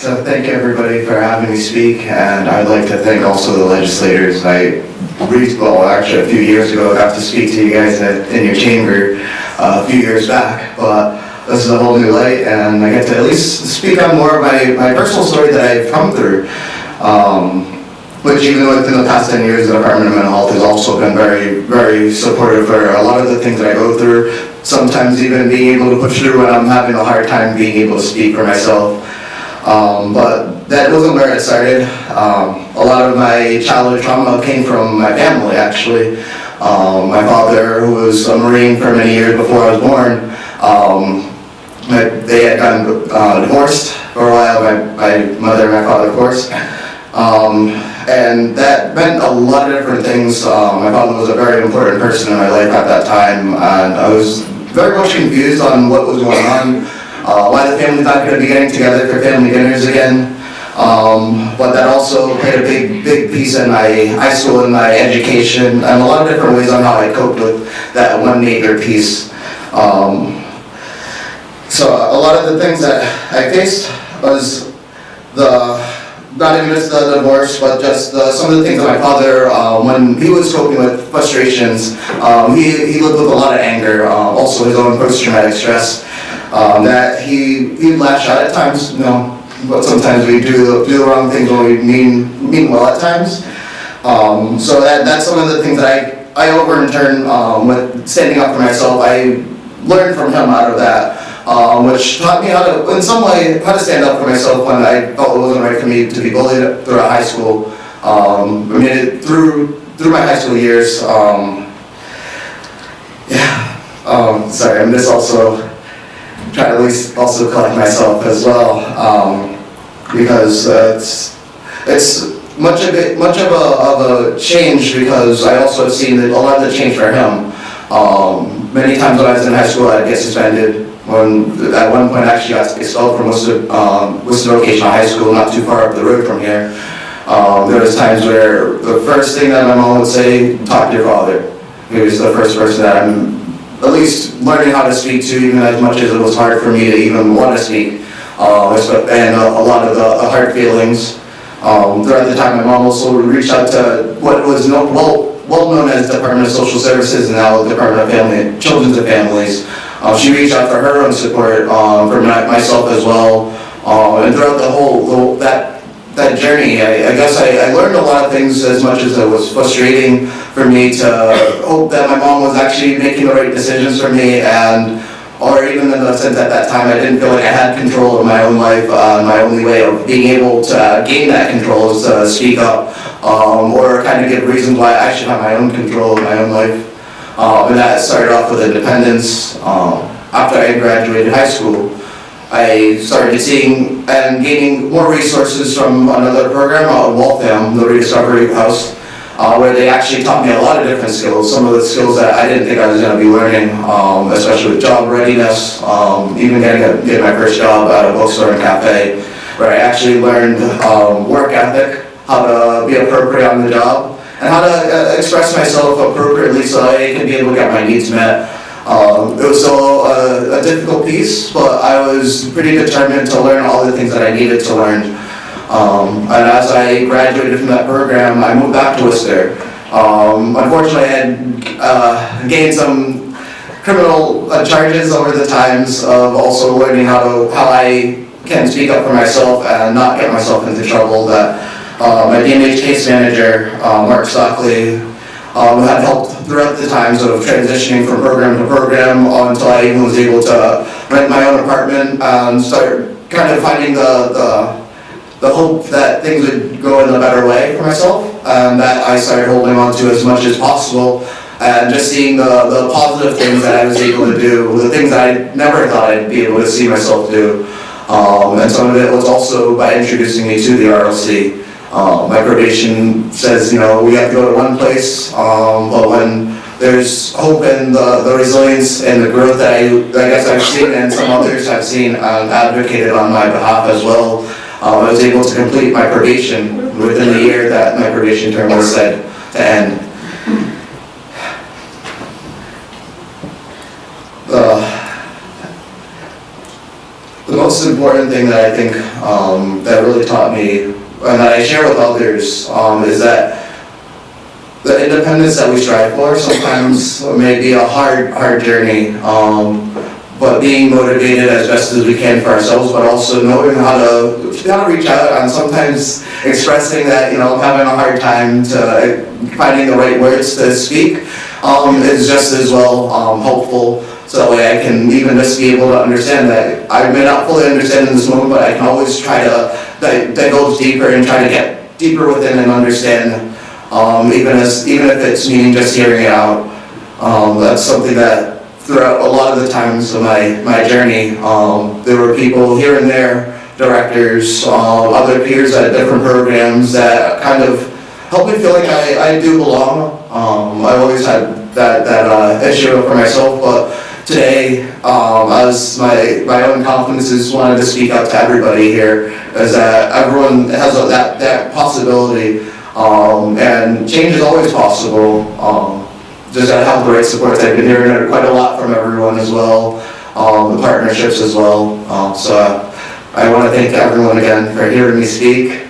So thank everybody for having me speak, and I'd like to thank also the legislators. Actually a few years ago, I got to speak to you guys in your chamber a few years back, but this is a whole new light, and I get to at least speak on more of my personal story that I've come through. Which even within the past 10 years, the Department of Mental Health has also been very, very supportive for a lot of the things that I go through. Sometimes even being able to push through when I'm having a hard time being able to speak for myself. But that wasn't where it started. A lot of my childhood trauma came from my family, actually. My father, who was a Marine for many years before I was born, they had gotten divorced for a while, my mother and my father, of course. And that meant a lot of different things. My father was a very important person in my life at that time, and I was very much confused on what was going on, why the family's not going to be getting together for family dinners again. But that also played a big piece in my high school and my education, and a lot of different ways on how I coped with that one major piece. So a lot of the things that I faced was not even just the divorce, but just some of the things that my father, when he was coping with frustrations, he lived with a lot of anger, also his own post-traumatic stress, that he'd lash out at times, but sometimes we do the wrong things when we mean well at times. So that's some of the things that I over in turn, with standing up for myself, I learned from him out of that. Which taught me how to, in some way, how to stand up for myself when I felt it wasn't right for me to be bullied throughout high school. Through my high school years, sorry, I'm just also trying to at least also collect myself as well, because it's much of a change, because I also have seen a lot of the change for him. Many times when I was in high school, I'd get suspended. At one point, I actually got expelled from Worcester Vocational High School, not too far up the road from here. There was times where the first thing that my mom would say, talk to your father. He was the first person that I'm at least learning how to speak to, even as much as it was hard for me to even want to speak. And a lot of the hard feelings. Throughout the time, my mom also reached out to what was well known as Department of Social Services, and now Department of Children's and Families. She reached out for her own support, for myself as well, and throughout the whole that journey, I guess I learned a lot of things, as much as it was frustrating for me to hope that my mom was actually making the right decisions for me, or even in the sense at that time I didn't feel like I had control of my own life. My only way of being able to gain that control is to speak up, or kind of give reasons why I should have my own control of my own life. And that started off with independence. After I graduated high school, I started seeing and gaining more resources from another program out of Waltham, the Rediscovery House, where they actually taught me a lot of different skills, some of the skills that I didn't think I was going to be learning, especially with job readiness, even getting my first job at a bookstore and cafe, where I actually learned work ethic, how to be appropriate on the job, and how to express myself appropriately so I could be able to get my needs met. It was still a difficult piece, but I was pretty determined to learn all the things that I needed to learn. And as I graduated from that program, I moved back to Worcester. Unfortunately, I had gained some criminal charges over the times of also learning how I can speak up for myself and not get myself into trouble. That my DMH case manager, Mark Stockley, had helped throughout the times of transitioning from program to program until I even was able to rent my own apartment and start kind of finding the hope that things would go in a better way for myself, and that I started holding on to as much as possible, and just seeing the positive things that I was able to do, the things that I never thought I'd be able to see myself do. And some of it was also by introducing me to the RLC. My probation says, we have to go to one place, but when there's hope and the resilience and the growth that I guess I've seen and some others have seen and advocated on my behalf as well, I was able to complete my probation within the year that my probation term was set to end. The most important thing that I think that really taught me, and that I share with others, is that the independence that we strive for sometimes may be a hard journey, but being motivated as best as we can for ourselves, but also knowing how to reach out, and sometimes expressing that, I'm having a hard time to finding the right words to speak, is just as well helpful. So that way I can even just be able to understand that I may not fully understand in this moment, but I can always try to divulge deeper and try to get deeper within and understand, even if it's meaning just hearing it out. That's something that throughout a lot of the times of my journey, there were people here and there, directors, other peers at different programs that kind of helped me feel like I do belong. I always had that issue for myself, but today, as my own confidence is wanted to speak out to everybody here, is that everyone has that possibility, and change is always possible. Just gotta have the right supports. I've been hearing quite a lot from everyone as well, the partnerships as well. So I want to thank everyone again for hearing me speak,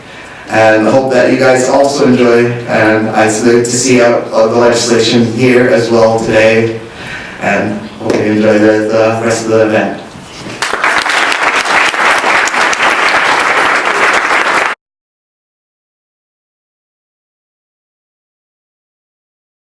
and hope that you guys also enjoy, and I salute to see out the legislation here as well today, and hope you enjoy the rest of the event.